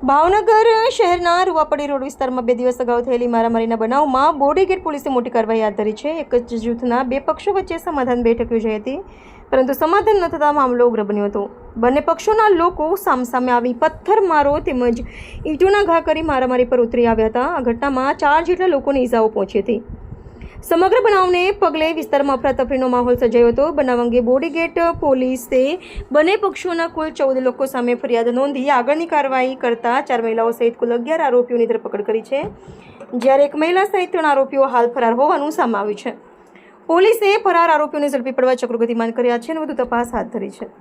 ભાવનગર શહેરના રૂવાપડી રોડ વિસ્તારમાં 2 દિવસ અગાઉ થયેલી મારામારીના બનાવમાં બોડીગેટ પોલીસે મોટી કાર્યવાહી હાથ ધરી છે. એક જ જૂથના 2 પક્ષો વચ્ચે સમાધાન બેઠક યોજાઈ હતી, પરંતુ સમાધાન ન થતાં મામલો ઉગ્ર બન્યો હતો. બંને પક્ષોના લોકો સામસામે આવી પથ્થરમારો તેમજ ઈંટોના ઘા કરી મારામારી પર ઉતરી આવ્યા હતા. આ ઘટનામાં 4 જેટલા લોકોને ઈજાઓ પહોંચી હતી. સમગ્ર બનાવને પગલે વિસ્તારમાં અફરાતફરીનો માહોલ સર્જાયો હતો. બનાવ અંગે બોડીગેટ પોલીસે બંને પક્ષોના કુલ 14 લોકો સામે ફરિયાદ નોંધી આગળની કાર્યવાહી કરતા 4 મહિલાઓ સહિત કુલ 11 આરોપીઓની ધરપકડ કરી છે, જ્યારે એક મહિલા સહિત 3 આરોપીઓ હાલ ફરાર હોવાનું સામે આવ્યું છે. પોલીસે ફરાર આરોપીઓને ઝડપી પાડવા ચક્રો ગતિમાન કર્યા છે અને વધુ તપાસ હાથ ધરી છે.